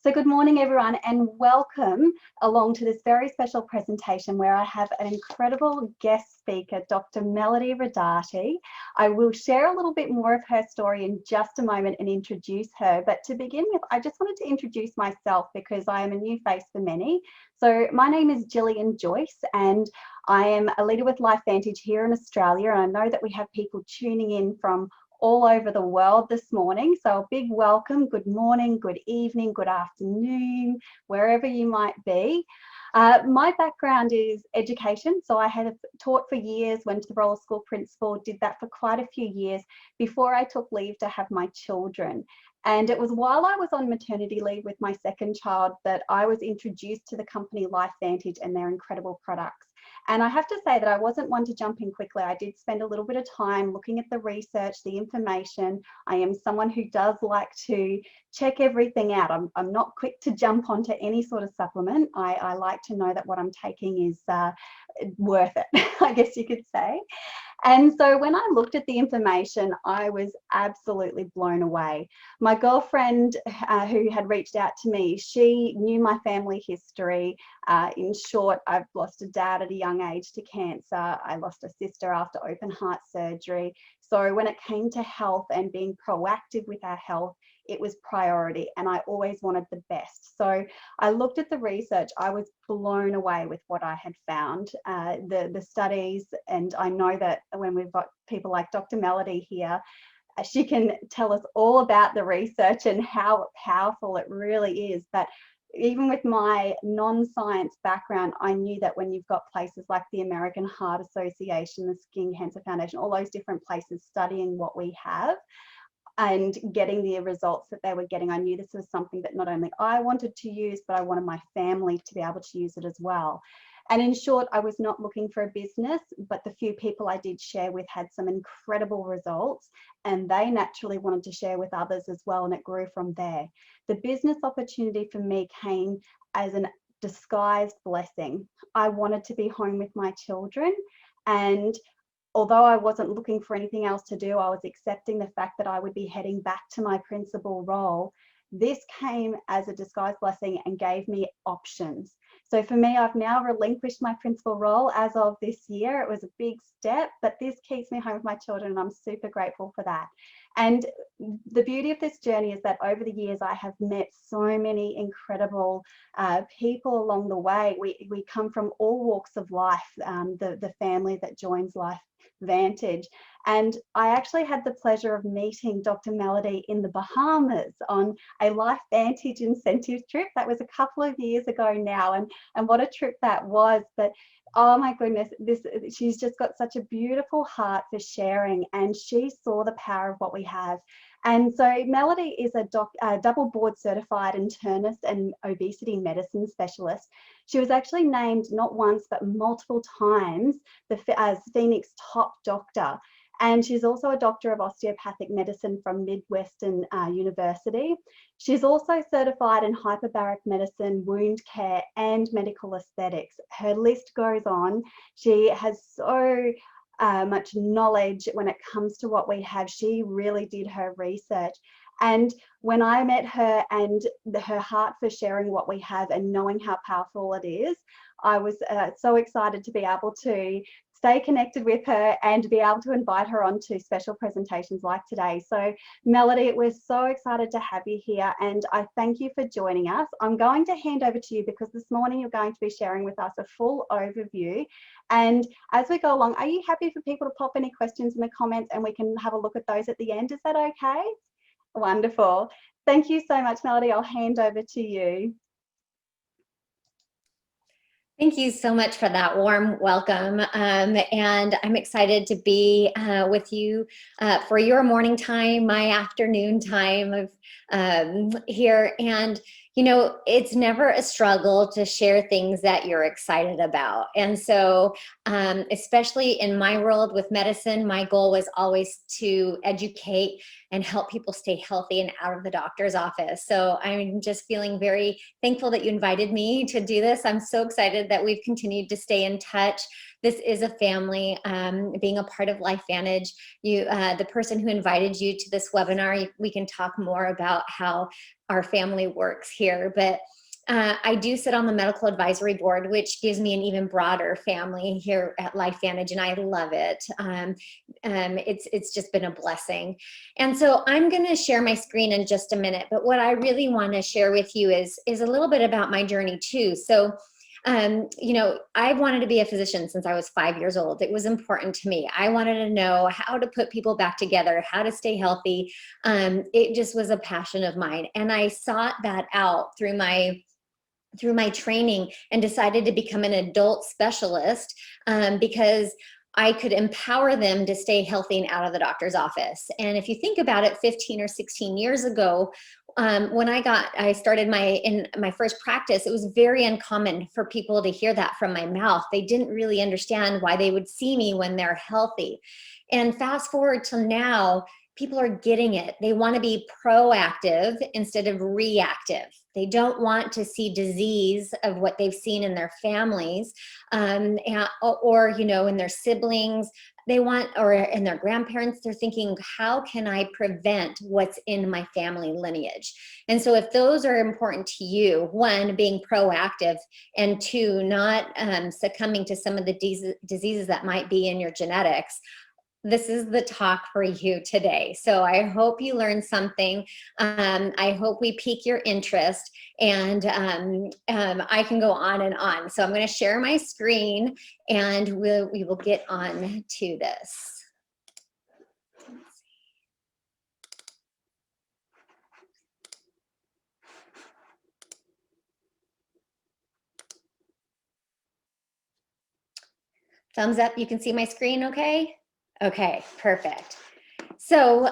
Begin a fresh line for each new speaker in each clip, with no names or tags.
So good morning, everyone, and welcome along to this very special presentation where I have an incredible guest speaker, Dr. Melody Rodarte. I will share a little bit more of her story in just a moment and introduce her. But to begin with, I just wanted to introduce myself because I am a new face for many. So my name is Gillian Joyce, and I am a leader with LifeVantage here in Australia. And I know that we have people tuning in from all over the world this morning. So a big welcome, good morning, good evening, good afternoon, wherever you might be. My background is education. So I had taught for years, went to the role of school principal, did that for quite a few years before I took leave to have my children. And it was while I was on maternity leave with my second child that I was introduced to the company LifeVantage and their incredible products. And I have to say that I wasn't one to jump in quickly. I did spend a little bit of time looking at the research, the information. I am someone who does like to check everything out. I'm not quick to jump onto any sort of supplement. I like to know that what I'm taking is worth it, I guess you could say. And so when I looked at the information, I was absolutely blown away. My girlfriend who had reached out to me, she knew my family history. In short, I've lost a dad at a young age to cancer. I lost a sister after open heart surgery. So when it came to health and being proactive with our health, it was priority, and I always wanted the best. So I looked at the research. I was blown away with what I had found, the studies, and I know that when we've got people like Dr. Melody here, she can tell us all about the research and how powerful it really is. But even with my non-science background, I knew that when you've got places like the American Heart Association, the Skin Cancer Foundation, all those different places studying what we have, and getting the results that they were getting, I knew this was something that not only I wanted to use, but I wanted my family to be able to use it as well. And in short, I was not looking for a business, but the few people I did share with had some incredible results, and they naturally wanted to share with others as well, and it grew from there. The business opportunity for me came as a disguised blessing. I wanted to be home with my children, and although I wasn't looking for anything else to do, I was accepting the fact that I would be heading back to my principal role. This came as a disguised blessing and gave me options. So for me, I've now relinquished my principal role as of this year. It was a big step, but this keeps me home with my children, and I'm super grateful for that. And the beauty of this journey is that over the years, I have met so many incredible people along the way. We come from all walks of life, the family that joins LifeVantage. And I actually had the pleasure of meeting Dr. Melody in the Bahamas on a LifeVantage incentive trip. That was a couple of years ago now, and what a trip that was. But oh my goodness, she's just got such a beautiful heart for sharing, and she saw the power of what we have. And so Melody is a double board certified internist and obesity medicine specialist. She was actually named not once but multiple times as Phoenix top doctor. And she's also a doctor of osteopathic medicine from Midwestern University. She's also certified in hyperbaric medicine, wound care, and medical aesthetics. Her list goes on. She has so much knowledge when it comes to what we have. She really did her research. And when I met her and her heart for sharing what we have and knowing how powerful it is, I was so excited to be able to stay connected with her and be able to invite her onto special presentations like today. So Melody, we're so excited to have you here, and I thank you for joining us. I'm going to hand over to you because this morning you're going to be sharing with us a full overview. And as we go along, are you happy for people to pop any questions in the comments and we can have a look at those at the end? Is that okay? Wonderful. Thank you so much, Melody. I'll hand over to you.
Thank you so much for that warm welcome. And I'm excited to be with you for your morning time, my afternoon time of here. And, you know, it's never a struggle to share things that you're excited about. And so, especially in my world with medicine, my goal was always to educate and help people stay healthy and out of the doctor's office. So I'm just feeling very thankful that you invited me to do this. I'm so excited that we've continued to stay in touch. This is a family, being a part of LifeVantage. The person who invited you to this webinar, we can talk more about how our family works here. But I do sit on the medical advisory board, which gives me an even broader family here at LifeVantage, and I love it. It's just been a blessing. And so I'm going to share my screen in just a minute, but what I really want to share with you is a little bit about my journey too. So you know, I wanted to be a physician since I was 5 years old. It was important to me. I wanted to know how to put people back together, how to stay healthy. It just was a passion of mine. And I sought that out through my training and decided to become an adult specialist because I could empower them to stay healthy and out of the doctor's office. And if you think about it, 15 or 16 years ago, when I started in my first practice, it was very uncommon for people to hear that from my mouth. They didn't really understand why they would see me when they're healthy. And fast forward to now, people are getting it. They want to be proactive instead of reactive. They don't want to see disease of what they've seen in their families, or you know, in their siblings. They want, or in their grandparents, they're thinking, how can I prevent what's in my family lineage? And so if those are important to you, one, being proactive, and two, not succumbing to some of the diseases that might be in your genetics, this is the talk for you today. So I hope you learned something. I hope we pique your interest, and I can go on and on. So I'm going to share my screen, and we will get on to this. Thumbs up, you can see my screen okay? Okay, perfect. So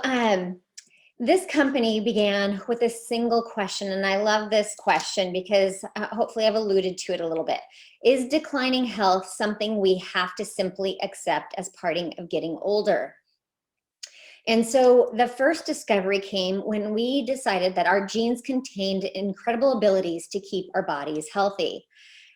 this company began with a single question, and I love this question because hopefully I've alluded to it a little bit. Is declining health something we have to simply accept as part of getting older? And so the first discovery came when we decided that our genes contained incredible abilities to keep our bodies healthy.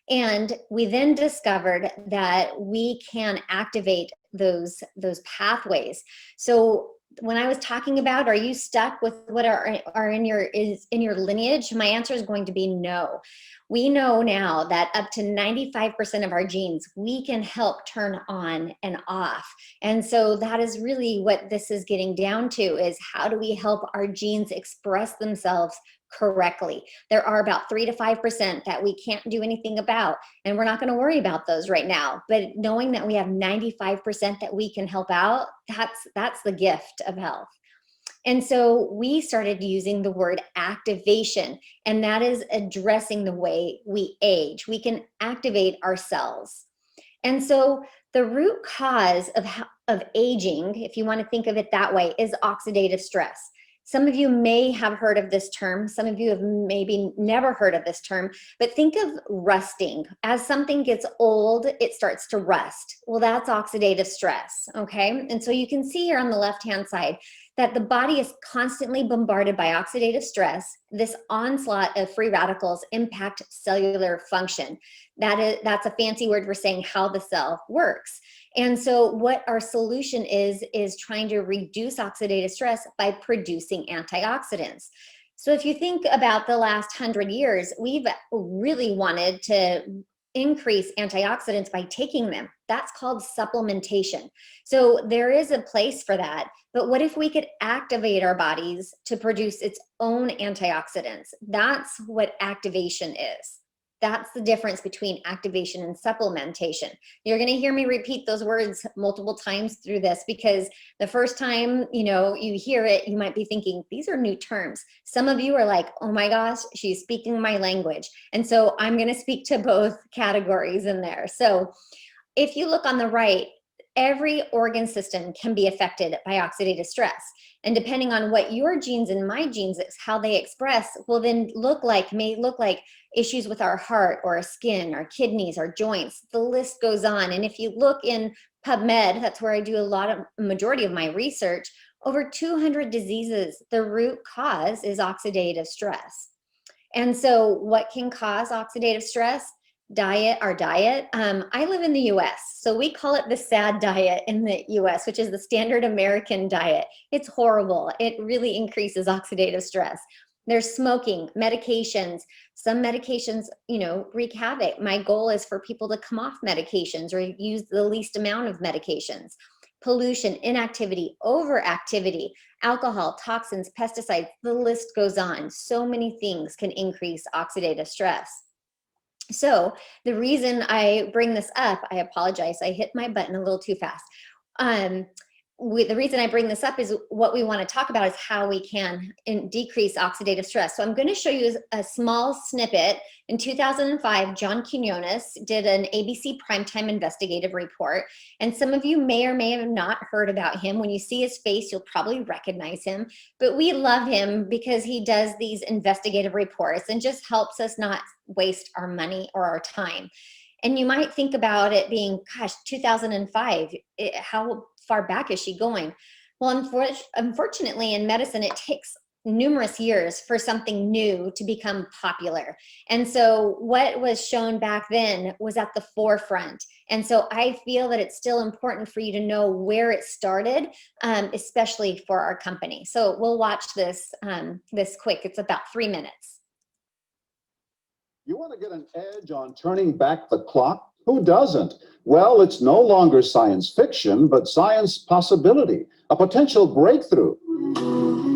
And we then discovered that we can activate those pathways. So when I was talking about, are you stuck with what are in your lineage? My answer is going to be no. We know now that up to 95% of our genes, we can help turn on and off. And so that is really what this is getting down to, is how do we help our genes express themselves correctly? There are about 3 to 5% that we can't do anything about, and we're not going to worry about those right now. But knowing that we have 95% that we can help out, that's the gift of health. And so we started using the word activation, and that is addressing the way we age. We can activate our cells. And so the root cause of aging, if you want to think of it that way, is oxidative stress. Some of you may have heard of this term. Some of you have maybe never heard of this term, but think of rusting. As something gets old, it starts to rust. Well, that's oxidative stress, okay? And so you can see here on the left-hand side that the body is constantly bombarded by oxidative stress. This onslaught of free radicals impact cellular function. That's a fancy word for saying how the cell works. And so what our solution is trying to reduce oxidative stress by producing antioxidants. So if you think about the last 100 years, we've really wanted to increase antioxidants by taking them. That's called supplementation. So there is a place for that. But what if we could activate our bodies to produce its own antioxidants? That's what activation is. That's the difference between activation and supplementation. You're going to hear me repeat those words multiple times through this, because the first time you hear it, you might be thinking, these are new terms. Some of you are like, oh my gosh, she's speaking my language. And so I'm going to speak to both categories in there. So if you look on the right, every organ system can be affected by oxidative stress. And depending on what your genes and my genes, how they express, will then may look like issues with our heart or our skin, our kidneys, our joints. The list goes on. And if you look in PubMed, that's where I do majority of my research, over 200 diseases, the root cause is oxidative stress. And so what can cause oxidative stress? our diet, I live in the US, so we call it the SAD diet in the US, which is the standard American diet. It's horrible. It really increases oxidative stress. There's smoking, medications. Some medications, wreak havoc. My goal is for people to come off medications or use the least amount of medications. Pollution, inactivity, overactivity, alcohol, toxins, pesticides, the list goes on. So many things can increase oxidative stress. So the reason I bring this up, I apologize, I hit my button a little too fast. The reason I bring this up is what we want to talk about is how we can decrease oxidative stress. So I'm going to show you a small snippet. In 2005, John Quinones did an ABC Primetime Investigative Report, and some of you may or may have not heard about him. When you see his face, you'll probably recognize him, but we love him because he does these investigative reports and just helps us not waste our money or our time. And you might think about it being, gosh, 2005, how far back is she going? Well, unfortunately, in medicine, it takes numerous years for something new to become popular. And so what was shown back then was at the forefront. And so I feel that it's still important for you to know where it started, especially for our company. So we'll watch this quick. It's about 3 minutes.
You want to get an edge on turning back the clock? Who doesn't? Well, it's no longer science fiction, but science possibility, a potential breakthrough.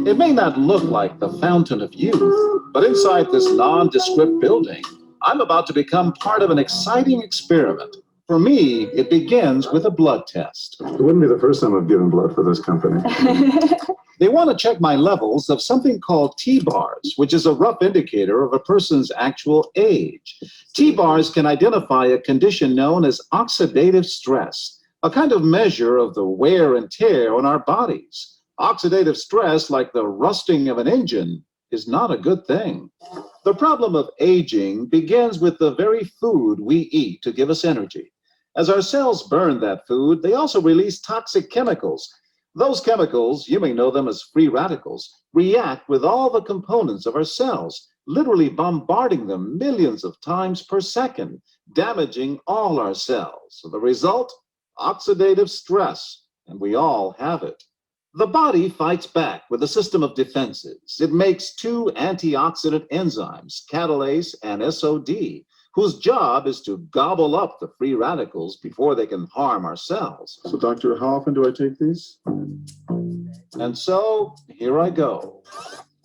It may not look like the fountain of youth, but inside this nondescript building, I'm about to become part of an exciting experiment. For me, it begins with a blood test.
It wouldn't be the first time I've given blood for this company.
They want to check my levels of something called T-bars, which is a rough indicator of a person's actual age. T-bars can identify a condition known as oxidative stress, a kind of measure of the wear and tear on our bodies. Oxidative stress, like the rusting of an engine, is not a good thing. The problem of aging begins with the very food we eat to give us energy. As our cells burn that food, they also release toxic chemicals. Those chemicals, you may know them as free radicals, react with all the components of our cells, literally bombarding them millions of times per second, damaging all our cells. So the result? Oxidative stress, and we all have it. The body fights back with a system of defenses. It makes two antioxidant enzymes, catalase and SOD, whose job is to gobble up the free radicals before they can harm our cells.
So, doctor, how often do I take these?
And so, here I go.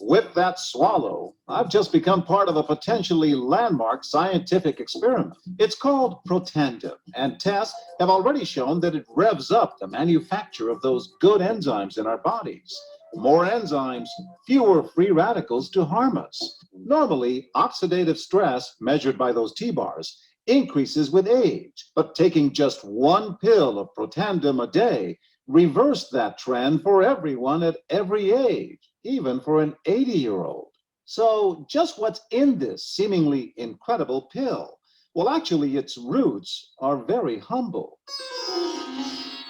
With that swallow, I've just become part of a potentially landmark scientific experiment. It's called Protandim, and tests have already shown that it revs up the manufacture of those good enzymes in our bodies. More enzymes, fewer free radicals to harm us. Normally, oxidative stress, measured by those T-bars, increases with age, but taking just one pill of Protandim a day reversed that trend for everyone at every age, even for an 80-year-old. So just what's in this seemingly incredible pill? Well, actually, its roots are very humble.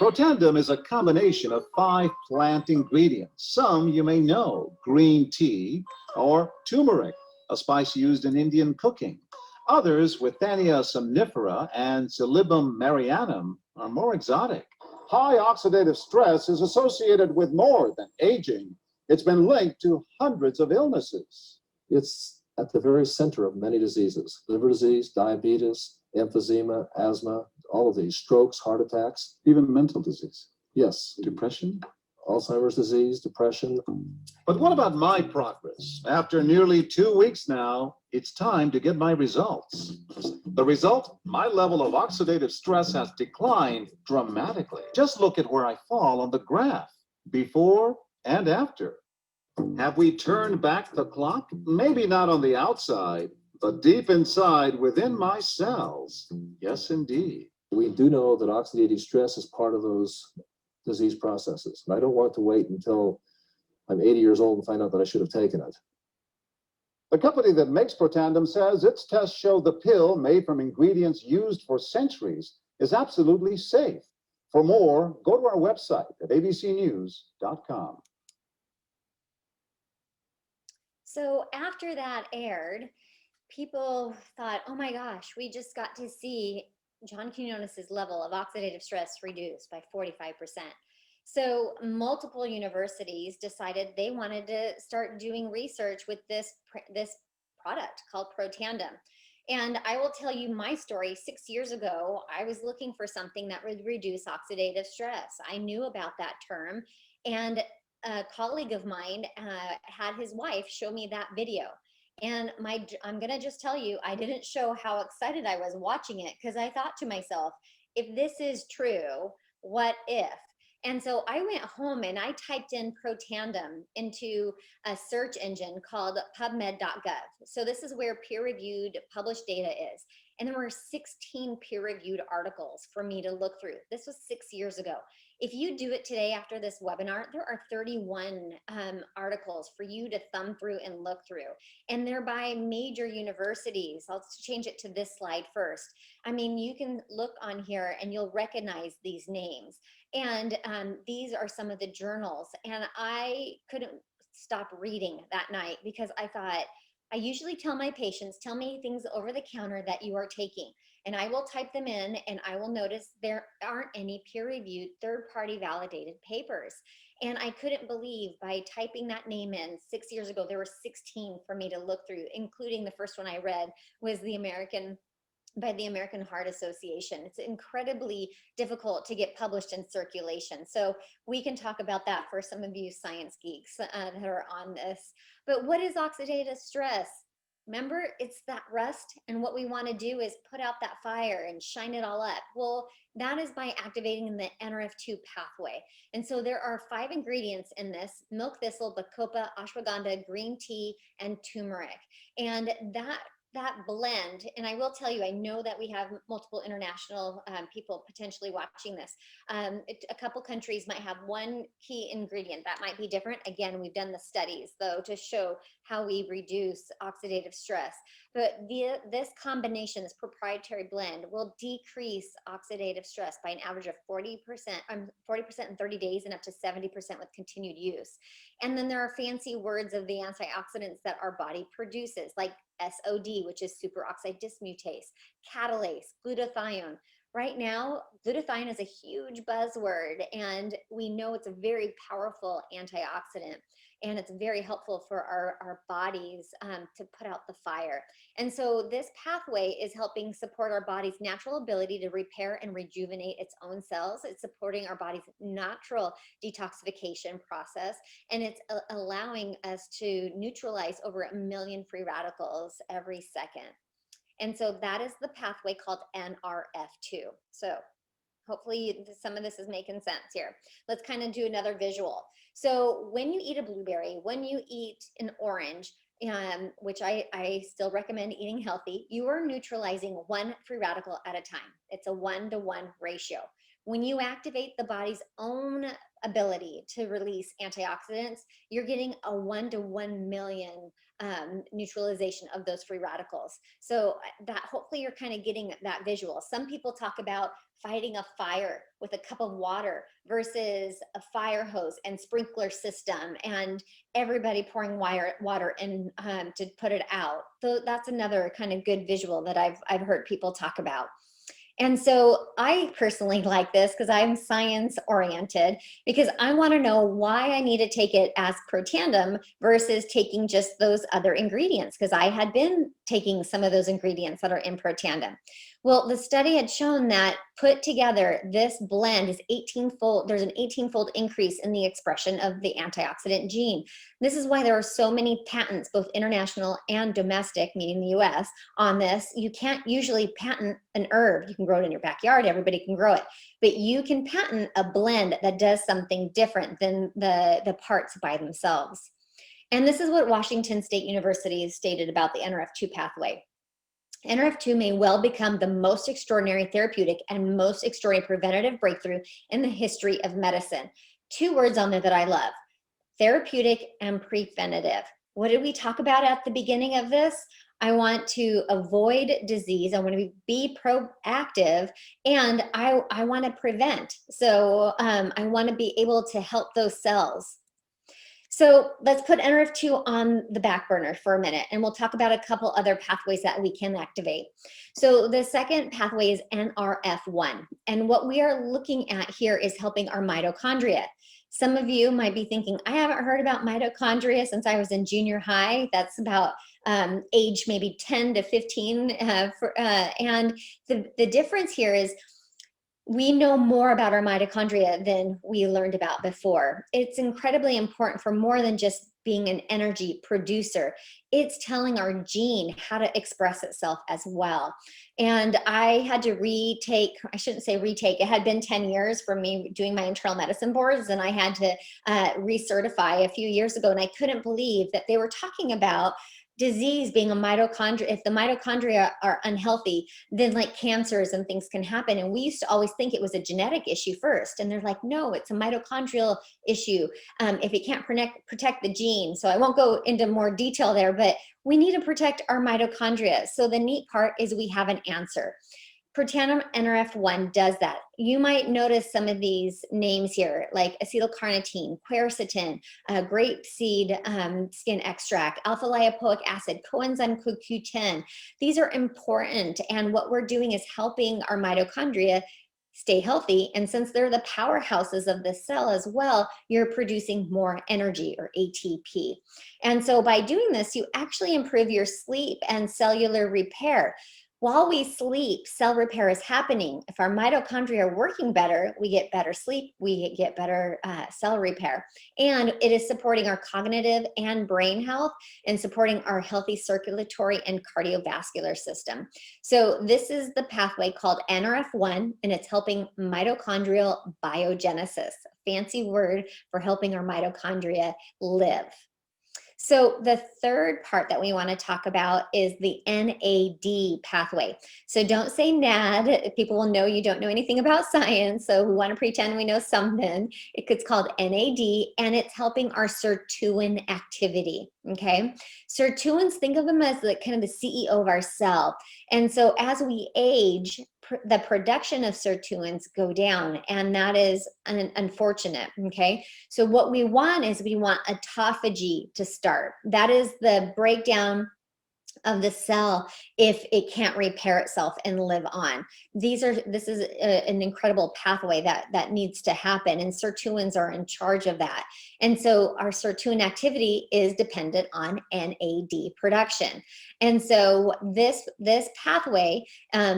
Protandim is a combination of 5 plant ingredients. Some you may know: green tea or turmeric, a spice used in Indian cooking. Others, Withania somnifera and Silybum marianum, are more exotic. High oxidative stress is associated with more than aging. It's been linked to hundreds of illnesses.
It's at the very center of many diseases: liver disease, diabetes, emphysema, asthma, all of these, strokes, heart attacks.
Even mental disease.
Yes,
Depression?
Alzheimer's disease, depression.
But what about my progress? After nearly 2 weeks now, it's time to get my results. The result? My level of oxidative stress has declined dramatically. Just look at where I fall on the graph, before and after. Have we turned back the clock? Maybe not on the outside, but deep inside within my cells. Yes, indeed.
We do know that oxidative stress is part of those disease processes. And I don't want to wait until I'm 80 years old and find out that I should have taken it.
The company that makes Protandim says its tests show the pill, made from ingredients used for centuries, is absolutely safe. For more, go to our website at abcnews.com.
So after that aired, people thought, oh my gosh, we just got to see John Quinones's level of oxidative stress reduced by 45%. So multiple universities decided they wanted to start doing research with this product called Protandim. And I will tell you my story. 6 years ago, I was looking for something that would reduce oxidative stress. I knew about that term, and a colleague of mine had his wife show me that video. And I'm gonna just tell you, I didn't show how excited I was watching it, because I thought to myself, if this is true, what if? And so I went home and I typed in Protandim into a search engine called PubMed.gov. So this is where peer-reviewed published data is. And there were 16 peer-reviewed articles for me to look through. This was 6 years ago. If you do it today after this webinar, there are 31 articles for you to thumb through and look through. And they're by major universities. I'll change it to this slide first. I mean, you can look on here and you'll recognize these names. And these are some of the journals. And I couldn't stop reading that night, because I thought, I usually tell my patients, tell me things over the counter that you are taking. And I will type them in, and I will notice there aren't any peer-reviewed, third-party validated papers. And I couldn't believe, by typing that name in 6 years ago, there were 16 for me to look through, including the first one I read was by the American Heart Association. It's incredibly difficult to get published in circulation. So we can talk about that for some of you science geeks that are on this. But what is oxidative stress? Remember, it's that rust, and what we want to do is put out that fire and shine it all up. Well, that is by activating the NRF2 pathway. And so there are 5 ingredients in this: milk thistle, bacopa, ashwagandha, green tea, and turmeric. And that blend, and I will tell you, I know that we have multiple international people potentially watching this. A couple countries might have one key ingredient that might be different. Again, we've done the studies though to show how we reduce oxidative stress. But this combination, this proprietary blend, will decrease oxidative stress by an average of 40% in 30 days and up to 70% with continued use. And then there are fancy words of the antioxidants that our body produces, like SOD, which is superoxide dismutase, catalase, glutathione. Right now, glutathione is a huge buzzword, and we know it's a very powerful antioxidant, and it's very helpful for our bodies to put out the fire. And so this pathway is helping support our body's natural ability to repair and rejuvenate its own cells. It's supporting our body's natural detoxification process, and it's allowing us to neutralize over 1 million free radicals every second. And so that is the pathway called NRF2. So hopefully some of this is making sense here. Let's kind of do another visual. So when you eat a blueberry, when you eat an orange, which I still recommend eating healthy, you are neutralizing 1 free radical at a time. It's a 1-to-1 ratio. When you activate the body's own ability to release antioxidants, you're getting a 1 to 1 million neutralization of those free radicals. So that hopefully you're kind of getting that visual. Some people talk about fighting a fire with a cup of water versus a fire hose and sprinkler system and everybody pouring water in to put it out. So that's another kind of good visual that I've heard people talk about. And so I personally like this because I'm science oriented, because I want to know why I need to take it as Protandim versus taking just those other ingredients, because I had been taking some of those ingredients that are in Protandim. Well, the study had shown that put together, this blend is 18-fold, there's an 18-fold increase in the expression of the antioxidant gene. This is why there are so many patents, both international and domestic, meaning the US, on this. You can't usually patent an herb. You can grow it in your backyard, everybody can grow it, but you can patent a blend that does something different than the parts by themselves. And this is what Washington State University stated about the NRF2 pathway. NRF2 may well become the most extraordinary therapeutic and most extraordinary preventative breakthrough in the history of medicine. 2 words on there that I love: therapeutic and preventative. What did we talk about at the beginning of this? I want to avoid disease. I want to be proactive, and I want to prevent. So I want to be able to help those cells. So let's put NRF2 on the back burner for a minute, and we'll talk about a couple other pathways that we can activate. So the second pathway is NRF1. And what we are looking at here is helping our mitochondria. Some of you might be thinking, I haven't heard about mitochondria since I was in junior high. That's about age maybe 10 to 15. And the difference here is we know more about our mitochondria than we learned about before. It's incredibly important for more than just being an energy producer. It's telling our gene how to express itself as well. And I had to retake, I shouldn't say retake, it had been 10 years for me doing my internal medicine boards, and I had to recertify a few years ago, and I couldn't believe that they were talking about disease being a mitochondria. If the mitochondria are unhealthy, then like cancers and things can happen. And we used to always think it was a genetic issue first. And they're like, no, it's a mitochondrial issue if it can't protect the gene. So I won't go into more detail there, but we need to protect our mitochondria. So the neat part is we have an answer. Protandim NRF1 does that. You might notice some of these names here, like acetylcarnitine, quercetin, grapeseed skin extract, alpha lipoic acid, coenzyme CoQ10. These are important, and what we're doing is helping our mitochondria stay healthy. And since they're the powerhouses of the cell as well, you're producing more energy, or ATP. And so by doing this, you actually improve your sleep and cellular repair. While we sleep, cell repair is happening. If our mitochondria are working better, we get better sleep, we get better cell repair. And it is supporting our cognitive and brain health, and supporting our healthy circulatory and cardiovascular system. So this is the pathway called NRF1, and it's helping mitochondrial biogenesis, a fancy word for helping our mitochondria live. So the third part that we want to talk about is the NAD pathway. So don't say NAD. People will know you don't know anything about science, so we want to pretend we know something. It's called NAD, and it's helping our sirtuin activity, okay? Sirtuins, think of them as the kind of the CEO of our cell. And so as we age, the production of sirtuins go down, and that is unfortunate, okay? So what we want is we want autophagy to start. That is the breakdown of the cell if it can't repair itself and live on. This is an incredible pathway that needs to happen, and sirtuins are in charge of that. And so our sirtuin activity is dependent on NAD production. And so this pathway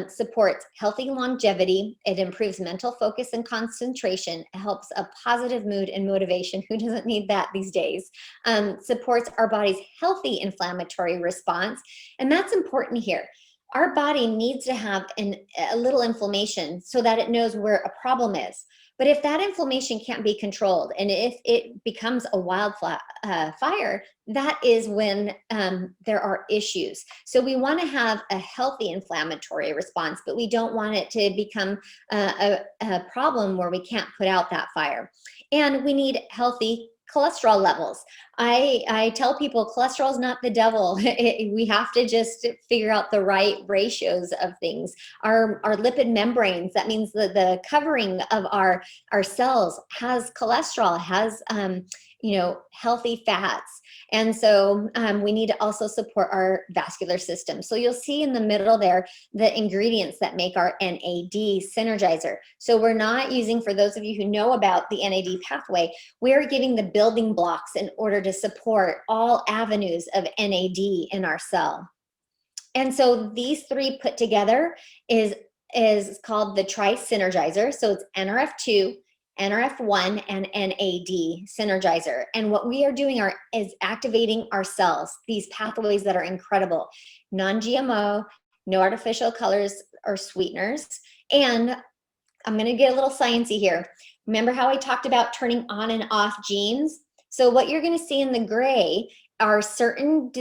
supports healthy longevity. It improves mental focus and concentration. It helps a positive mood and motivation. Who doesn't need that these days? Supports our body's healthy inflammatory response. And that's important here. Our body needs to have a little inflammation so that it knows where a problem is. But if that inflammation can't be controlled, and if it becomes a wildfire, that is when there are issues. So we want to have a healthy inflammatory response, but we don't want it to become a problem where we can't put out that fire. And we need healthy cholesterol levels. I tell people cholesterol is not the devil. We have to just figure out the right ratios of things. Our lipid membranes, that means the covering of our cells has cholesterol, has healthy fats. And so we need to also support our vascular system. So you'll see in the middle there the ingredients that make our NAD synergizer. So we're not using, for those of you who know about the NAD pathway, we're giving the building blocks in order to support all avenues of NAD in our cell. And so these three put together is called the tri-synergizer. So it's NRF2, NRF1, and NAD synergizer. And what we are doing is activating our cells, these pathways that are incredible. Non-GMO, no artificial colors or sweeteners. And I'm going to get a little sciencey here. Remember how I talked about turning on and off genes? So what you're going to see in the gray are certain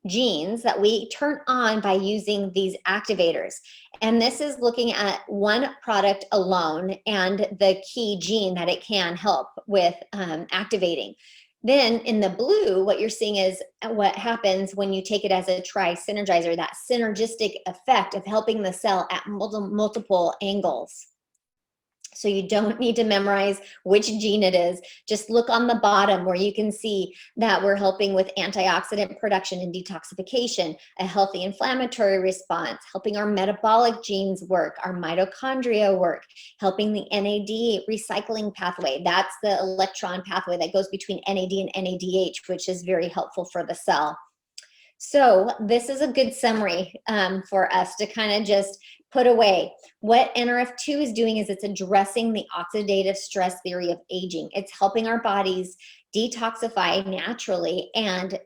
genes that we turn on by using these activators. And this is looking at one product alone and the key gene that it can help with activating. Then in the blue, what you're seeing is what happens when you take it as a tri-synergizer, that synergistic effect of helping the cell at multiple angles. So you don't need to memorize which gene it is. Just look on the bottom where you can see that we're helping with antioxidant production and detoxification, a healthy inflammatory response, helping our metabolic genes work, our mitochondria work, helping the NAD recycling pathway. That's the electron pathway that goes between NAD and NADH, which is very helpful for the cell. So this is a good summary for us to kind of just put away. What NRF2 is doing is it's addressing the oxidative stress theory of aging. It's helping our bodies detoxify naturally and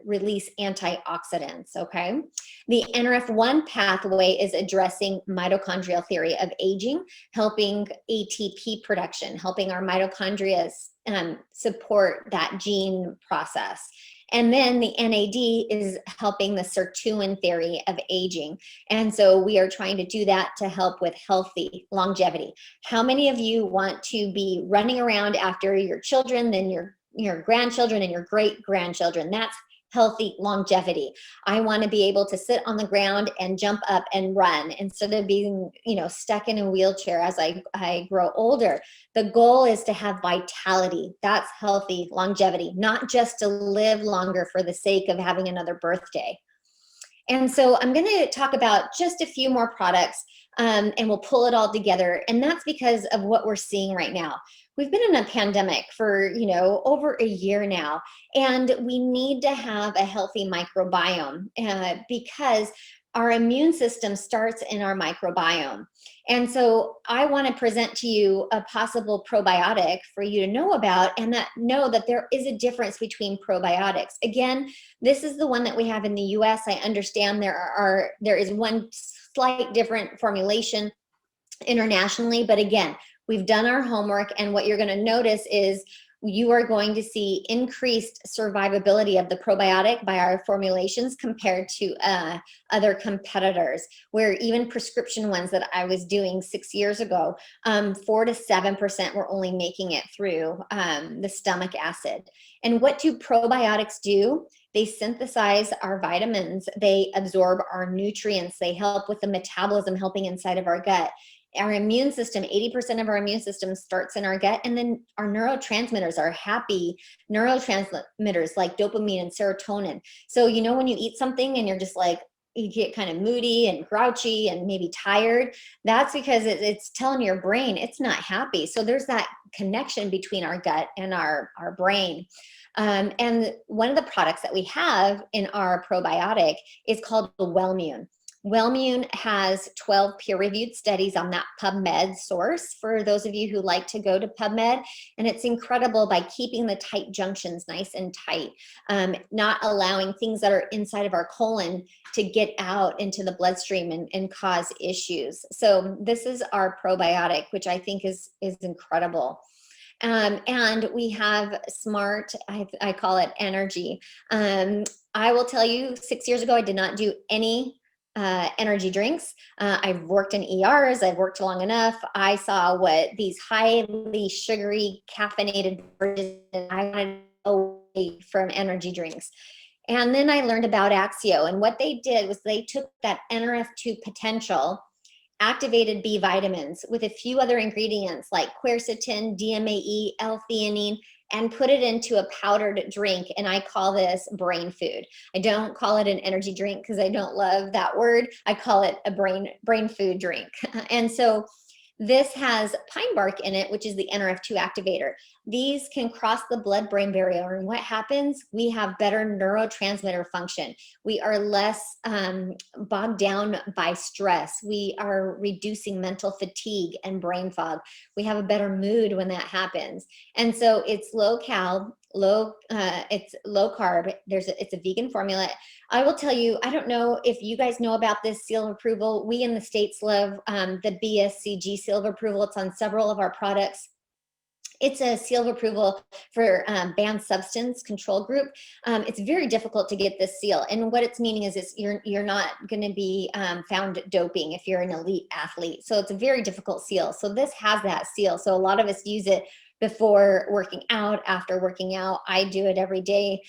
release antioxidants, okay? The NRF1 pathway is addressing mitochondrial theory of aging, helping ATP production, helping our mitochondria support that gene process. And then the NAD is helping the sirtuin theory of aging. And so we are trying to do that to help with healthy longevity. How many of you want to be running around after your children, then your grandchildren and your great-grandchildren? That's healthy longevity. I want to be able to sit on the ground and jump up and run instead of being, stuck in a wheelchair as I grow older. The goal is to have vitality. That's healthy longevity, not just to live longer for the sake of having another birthday. And so I'm going to talk about just a few more products and we'll pull it all together. And that's because of what we're seeing right now. We've been in a pandemic for, over a year now, and we need to have a healthy microbiome because our immune system starts in our microbiome. And so I want to present to you a possible probiotic for you to know about, and know that there is a difference between probiotics. Again, this is the one that we have in the US. I understand there is one slight different formulation internationally, but again, we've done our homework, and what you're going to notice is you are going to see increased survivability of the probiotic by our formulations compared to other competitors, where even prescription ones that I was doing 6 years ago, 4 to 7% were only making it through the stomach acid. And what do probiotics do? They synthesize our vitamins, they absorb our nutrients, they help with the metabolism, helping inside of our gut. Our immune system, 80% of our immune system starts in our gut, and then our neurotransmitters are happy neurotransmitters like dopamine and serotonin. So, when you eat something and you're just like, you get kind of moody and grouchy and maybe tired, that's because it's telling your brain it's not happy. So there's that connection between our gut and our brain. And one of the products that we have in our probiotic is called the Wellmune. Wellmune has 12 peer-reviewed studies on that PubMed source for those of you who like to go to PubMed, and it's incredible by keeping the tight junctions nice and tight, not allowing things that are inside of our colon to get out into the bloodstream and cause issues. So this is our probiotic, which I think is incredible. And we have Smart, I call it Energy. I will tell you, 6 years ago, I did not do any energy drinks. I've worked in ERs, I've worked long enough. I saw what these highly sugary caffeinated beverages, and I wanted away from energy drinks. And then I learned about Axio, and what they did was they took that NRF2 potential, activated B vitamins with a few other ingredients like quercetin, DMAE, L-theanine, and put it into a powdered drink. And I call this brain food. I don't call it an energy drink because I don't love that word. I call it a brain food drink. And so this has pine bark in it, which is the NRF2 activator. These can cross the blood-brain barrier, and what happens? We have better neurotransmitter function. We are less bogged down by stress. We are reducing mental fatigue and brain fog. We have a better mood when that happens. And so it's low-cal, it's low carb. It's a vegan formula. I will tell you, I don't know if you guys know about this seal of approval. We in the States love the BSCG seal of approval. It's on several of our products. It's a seal of approval for banned substance control group. It's very difficult to get this seal. And what it's meaning is you're not going to be found doping if you're an elite athlete. So it's a very difficult seal. So this has that seal. So a lot of us use it before working out, after working out. I do it every day.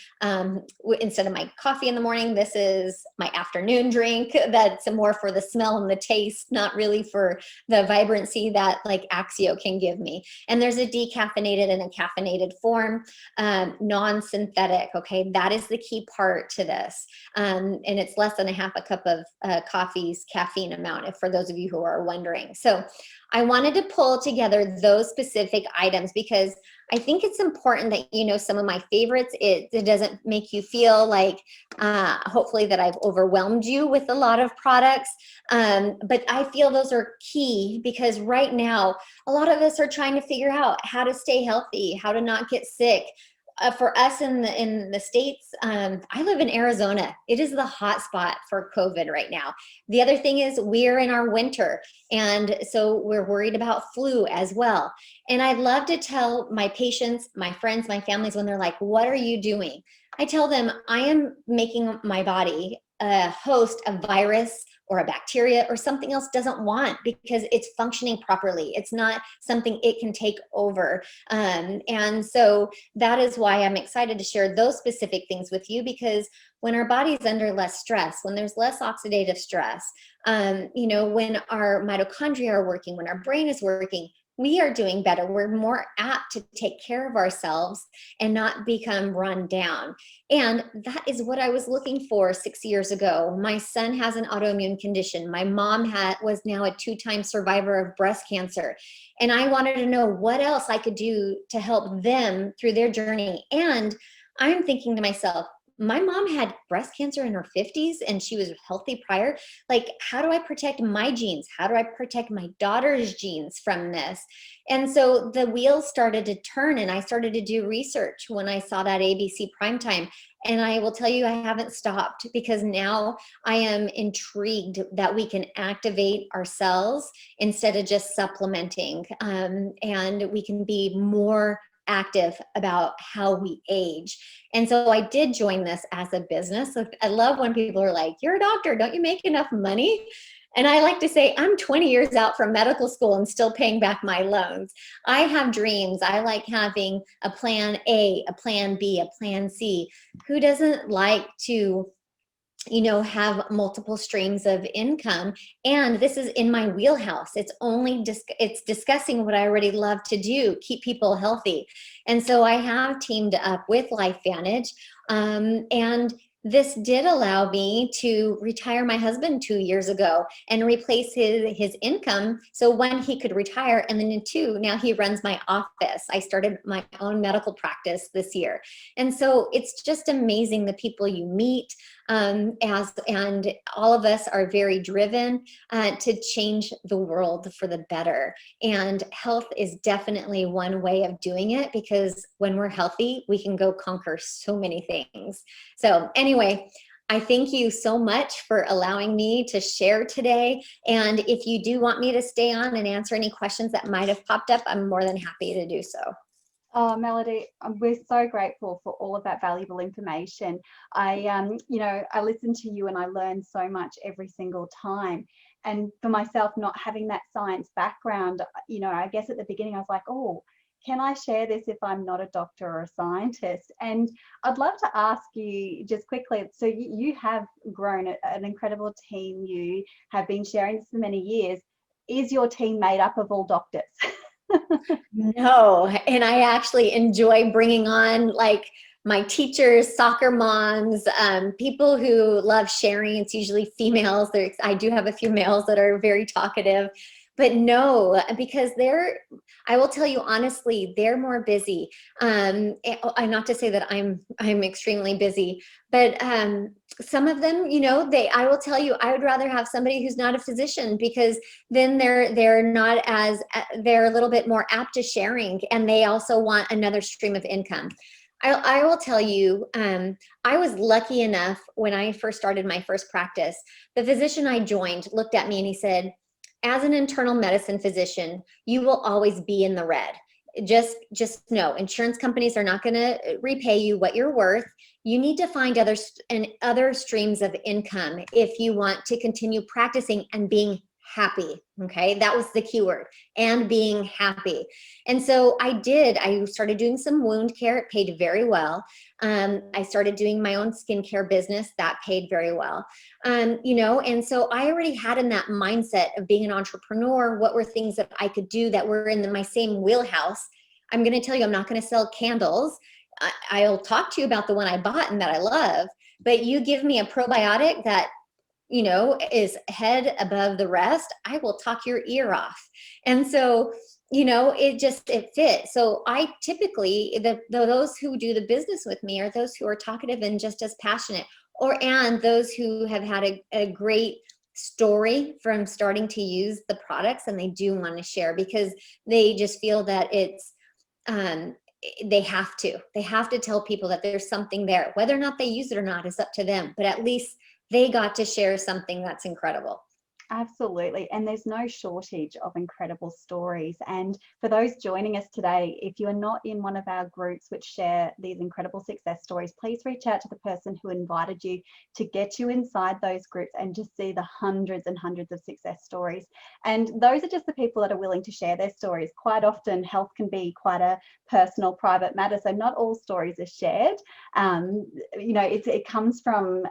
Instead of my coffee in the morning, this is my afternoon drink. That's more for the smell and the taste, not really for the vibrancy that like Axio can give me. And there's a decaffeinated and a caffeinated form, non-synthetic. Okay, that is the key part to this. And it's less than a half a cup of coffee's caffeine amount, if for those of you who are wondering. So I wanted to pull together those specific items because I think it's important that you know some of my favorites. It doesn't make you feel like hopefully that I've overwhelmed you with a lot of products. But I feel those are key because right now, a lot of us are trying to figure out how to stay healthy, how to not get sick. For us in the States, I live in Arizona. It is the hot spot for COVID right now. The other thing is we're in our winter. And so we're worried about flu as well. And I'd love to tell my patients, my friends, my families, when they're like, what are you doing? I tell them I am making my body a host of virus or a bacteria or something else doesn't want because it's functioning properly. It's not something it can take over. And so that is why I'm excited to share those specific things with you, because when our body is under less stress, when there's less oxidative stress, you know, when our mitochondria are working, when our brain is working, we are doing better. We're more apt to take care of ourselves and not become run down. And that is what I was looking for 6 years ago. My son has an autoimmune condition. My mom was now a 2-time survivor of breast cancer. And I wanted to know what else I could do to help them through their journey. And I'm thinking to myself, my mom had breast cancer in her 50s and she was healthy prior. Like, how do I protect my genes? How do I protect my daughter's genes from this? And so the wheels started to turn and I started to do research when I saw that ABC primetime. And I will tell you, I haven't stopped because now I am intrigued that we can activate our cells instead of just supplementing. And we can be more active about how we age. And so I did join this as a business. I love when people are like, you're a doctor, don't you make enough money? And I like to say, I'm 20 years out from medical school and still paying back my loans. I have dreams. I like having a plan A, a plan B, a plan C. Who doesn't like to, you know, have multiple streams of income? And this is in my wheelhouse. It's only it's discussing what I already love to do, keep people healthy. And so I have teamed up with LifeVantage, and this did allow me to retire my husband 2 years ago and replace his income so one, he could retire, and then 2, now he runs my office. I started my own medical practice this year. And so it's just amazing the people you meet, and all of us are very driven to change the world for the better. And health is definitely one way of doing it, because when we're healthy, we can go conquer so many things. So anyway, I thank you so much for allowing me to share today. And if you do want me to stay on and answer any questions that might have popped up, I'm more than happy to do so.
Oh, Melody, we're so grateful for all of that valuable information. You know, I listen to you and I learn so much every single time. And for myself, not having that science background, you know, I guess at the beginning I was like, oh, can I share this if I'm not a doctor or a scientist? And I'd love to ask you just quickly, so you have grown an incredible team. You have been sharing this for many years. Is your team made up of all doctors?
No, and I actually enjoy bringing on like my teachers, soccer moms, people who love sharing. It's usually females. I do have a few males that are very talkative, but no, because I will tell you honestly, they're more busy. Not to say that I'm extremely busy, but some of them, you know, I will tell you, I would rather have somebody who's not a physician, because then they're not as, they're a little bit more apt to sharing, and they also want another stream of income. I will tell you, I was lucky enough when I first started my first practice, the physician I joined looked at me and he said, as an internal medicine physician, you will always be in the red. Just know, insurance companies are not going to repay you what you're worth. You need to find other streams of income if you want to continue practicing and being happy. Okay, that was the keyword, and being happy. And so I started doing some wound care. It paid very well. I started doing my own skincare business that paid very well. And so I already had in that mindset of being an entrepreneur, what were things that I could do that were in my same wheelhouse. I'm going to tell you, I'm not going to sell candles. I'll talk to you about the one I bought and that I love, but you give me a probiotic that is head above the rest, I will talk your ear off. And so, it fit. So I typically, those who do the business with me are those who are talkative and just as passionate, and those who have had a great story from starting to use the products, and they do want to share because they just feel that it's, they have to tell people that there's something there. Whether or not they use it or not is up to them, but at least they got to share something that's incredible.
Absolutely. And there's no shortage of incredible stories. And for those joining us today, if you are not in one of our groups which share these incredible success stories, please reach out to the person who invited you to get you inside those groups and just see the hundreds and hundreds of success stories. And those are just the people that are willing to share their stories. Quite often, health can be quite a personal, private matter. So not all stories are shared. It comes from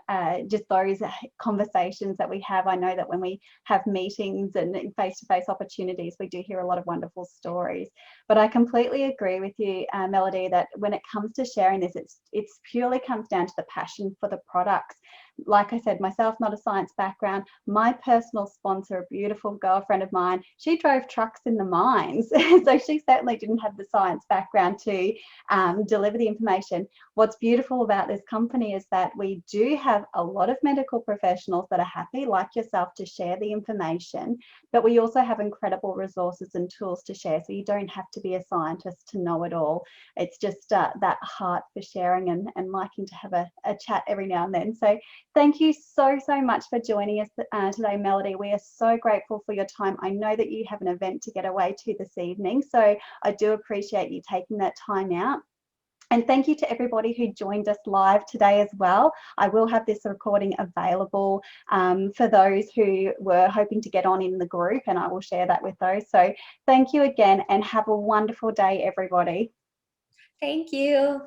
just those conversations that we have. I know that when we have meetings and face-to-face opportunities, we do hear a lot of wonderful stories. But I completely agree with you, Melody, that when it comes to sharing this, it's purely comes down to the passion for the products. Like I said, myself, not a science background. My personal sponsor, a beautiful girlfriend of mine, she drove trucks in the mines. So she certainly didn't have the science background to deliver the information. What's beautiful about this company is that we do have a lot of medical professionals that are happy, like yourself, to share the information, but we also have incredible resources and tools to share. So you don't have to be a scientist to know it all. It's just that heart for sharing and liking to have a chat every now and then. So thank you so much for joining us today, Melody. We are so grateful for your time. I know that you have an event to get away to this evening, so I do appreciate you taking that time out. And thank you to everybody who joined us live today as well. I will have this recording available for those who were hoping to get on in the group, and I will share that with those. So thank you again, and have a wonderful day, everybody.
Thank you.